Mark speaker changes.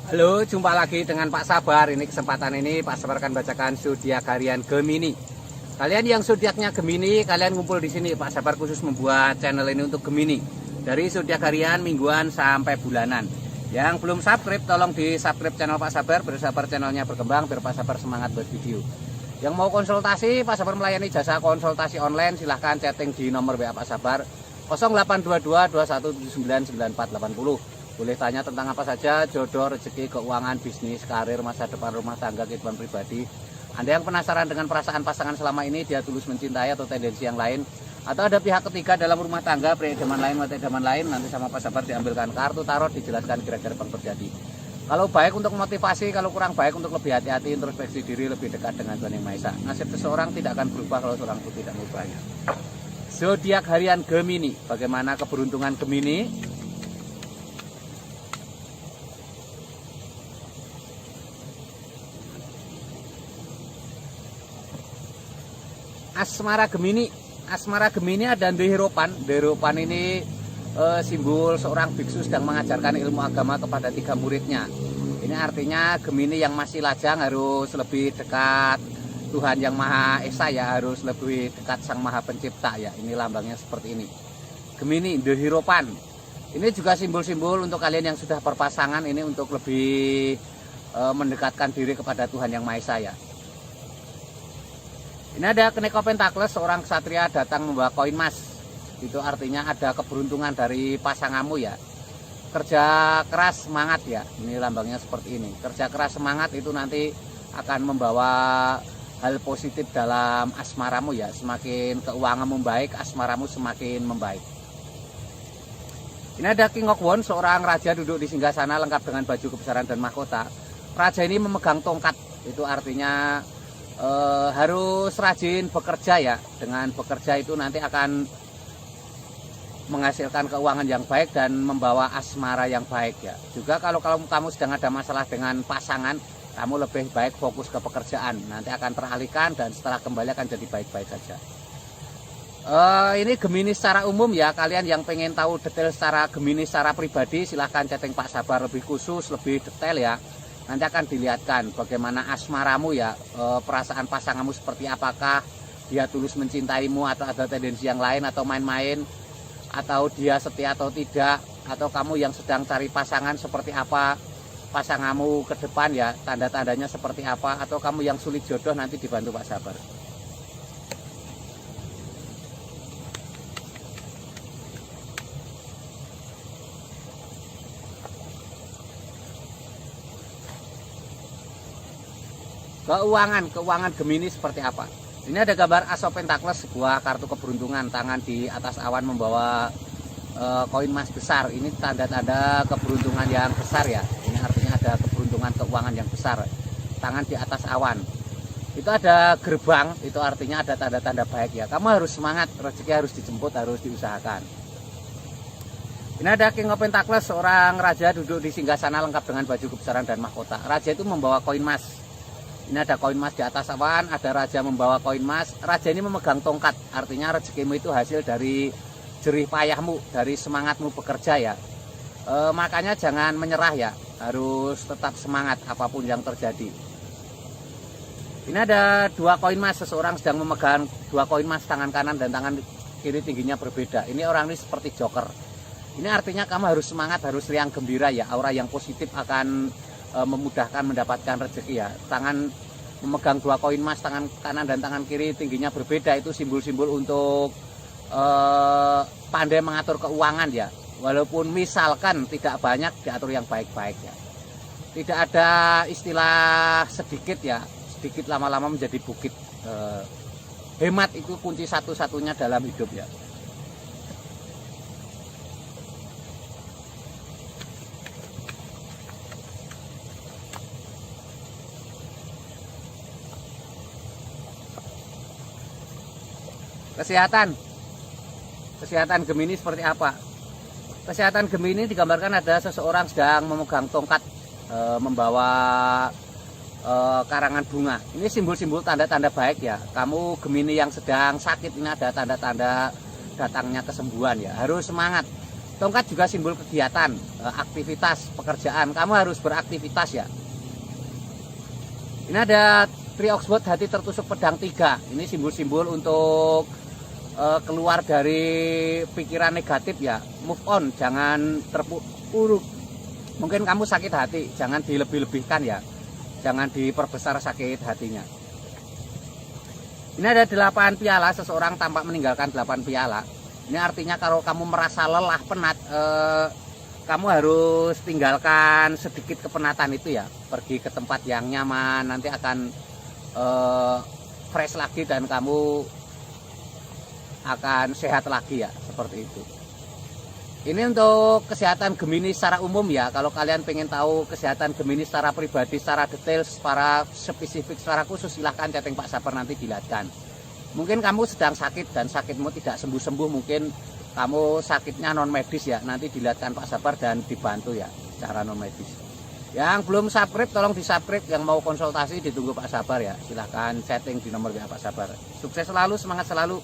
Speaker 1: Halo, jumpa lagi dengan Pak Sabar. Ini kesempatan ini Pak Sabar akan bacakan zodiak harian Gemini. Kalian yang zodiaknya Gemini, kalian ngumpul di sini. Pak Sabar khusus membuat channel ini untuk Gemini. Dari zodiak harian, mingguan sampai bulanan. Yang belum subscribe, tolong di subscribe channel Pak Sabar. Biar Sabar channelnya berkembang, biar Pak Sabar semangat buat video. Yang mau konsultasi, Pak Sabar melayani jasa konsultasi online. Silahkan chatting di nomor WA Pak Sabar 0822 2179 9480. Boleh tanya tentang apa saja, jodoh, rezeki, keuangan, bisnis, karir, masa depan, rumah tangga, kehidupan pribadi. Anda yang penasaran dengan perasaan pasangan selama ini, dia tulus mencintai atau tendensi yang lain, atau ada pihak ketiga dalam rumah tangga, pria idaman lain, mata idaman lain, nanti sama Pak Sabar diambilkan kartu tarot, dijelaskan kira-kira apa yang terjadi. Kalau baik untuk motivasi, kalau kurang baik untuk lebih hati-hati, introspeksi diri, lebih dekat dengan Tuhan Yang Maha Esa. Nasib seseorang tidak akan berubah kalau seorang itu tidak mengubahnya. Zodiak harian Gemini, bagaimana keberuntungan Gemini? Asmara Gemini ada Dehiropan. Dehiropan ini simbol seorang biksu sedang mengajarkan ilmu agama kepada 3 muridnya. Ini artinya Gemini yang masih lajang harus lebih dekat Tuhan Yang Maha Esa ya, harus lebih dekat Sang Maha Pencipta ya. Ini lambangnya seperti ini. Gemini Dehiropan. Ini juga simbol-simbol untuk kalian yang sudah berpasangan, ini untuk lebih mendekatkan diri kepada Tuhan Yang Maha Esa ya. Ini ada Kneko Pentakles, seorang ksatria datang membawa koin emas. Itu artinya ada keberuntungan dari pasanganmu ya. Kerja keras semangat ya. Ini lambangnya seperti ini. Kerja keras semangat itu nanti akan membawa hal positif dalam asmaramu ya. Semakin keuanganmu baik, asmaramu semakin membaik. Ini ada King of Wands, seorang raja duduk di singgasana lengkap dengan baju kebesaran dan mahkota. Raja ini memegang tongkat. Itu artinya harus rajin bekerja ya. Dengan bekerja itu nanti akan menghasilkan keuangan yang baik dan membawa asmara yang baik ya. Juga kalau kamu sedang ada masalah dengan pasangan, kamu lebih baik fokus ke pekerjaan, nanti akan teralihkan dan setelah kembali akan jadi baik-baik saja. Ini Gemini secara umum ya. Kalian yang pengen tahu detail secara Gemini secara pribadi, silahkan chatting Pak Sabar lebih khusus, lebih detail ya. Nanti akan dilihatkan bagaimana asmaramu ya, perasaan pasanganmu seperti apakah, dia tulus mencintaimu atau ada tendensi yang lain atau main-main, atau dia setia atau tidak, atau kamu yang sedang cari pasangan seperti apa pasanganmu ke depan ya, tanda-tandanya seperti apa, atau kamu yang sulit jodoh nanti dibantu Pak Sabar. Keuangan Gemini seperti apa? Ini ada gambar As of Pentacles, sebuah kartu keberuntungan, tangan di atas awan membawa koin emas besar. Ini tanda-tanda keberuntungan yang besar ya. Ini artinya ada keberuntungan keuangan yang besar. Tangan di atas awan. Itu ada gerbang, itu artinya ada tanda-tanda baik ya. Kamu harus semangat, rezeki harus dijemput, harus diusahakan. Ini ada King of Pentacles, seorang raja duduk di singgasana lengkap dengan baju kebesaran dan mahkota. Raja itu membawa koin emas. Ini ada koin emas di atas awan, ada raja membawa koin emas. Raja ini memegang tongkat, artinya rezekimu itu hasil dari jerih payahmu, dari semangatmu bekerja ya. Makanya jangan menyerah ya, harus tetap semangat apapun yang terjadi. Ini ada 2 koin emas, seseorang sedang memegang 2 koin emas, tangan kanan dan tangan kiri tingginya berbeda. Ini orang ini seperti joker. Ini artinya kamu harus semangat, harus riang gembira ya, aura yang positif akan memudahkan mendapatkan rezeki ya. Tangan memegang 2 koin emas, tangan kanan dan tangan kiri tingginya berbeda, itu simbol-simbol untuk pandai mengatur keuangan ya. Walaupun misalkan tidak banyak, diatur yang baik-baik ya. Tidak ada istilah sedikit ya, sedikit lama-lama menjadi bukit. Hemat itu kunci satu-satunya dalam hidup ya. Kesehatan Gemini seperti apa? Kesehatan Gemini digambarkan ada seseorang sedang memegang tongkat, membawa karangan bunga. Ini simbol-simbol tanda-tanda baik ya. Kamu Gemini yang sedang sakit, ini ada tanda-tanda datangnya kesembuhan ya. Harus semangat. Tongkat juga simbol kegiatan, aktivitas, pekerjaan. Kamu harus beraktivitas ya. Ini ada Tree Oxwood, hati tertusuk pedang 3. Ini simbol-simbol untuk keluar dari pikiran negatif ya. Move on, jangan terpuruk. Mungkin kamu sakit hati, jangan dilebih-lebihkan ya. Jangan diperbesar sakit hatinya. Ini ada 8 piala, seseorang tampak meninggalkan 8 piala. Ini artinya kalau kamu merasa lelah, penat, kamu harus tinggalkan sedikit kepenatan itu ya. Pergi ke tempat yang nyaman, nanti akan fresh lagi dan kamu akan sehat lagi ya, seperti itu. Ini untuk kesehatan Gemini secara umum ya. Kalau kalian pengen tahu kesehatan Gemini secara pribadi, secara detail, secara spesifik, secara khusus, silahkan chatting Pak Sabar, nanti dilihatkan. Mungkin kamu sedang sakit dan sakitmu tidak sembuh-sembuh, mungkin kamu sakitnya non medis ya, nanti dilihatkan Pak Sabar dan dibantu ya secara non medis. Yang belum subscribe tolong di subscribe, yang mau konsultasi ditunggu Pak Sabar ya, silahkan chatting di nomor WA Pak Sabar. Sukses selalu, semangat selalu.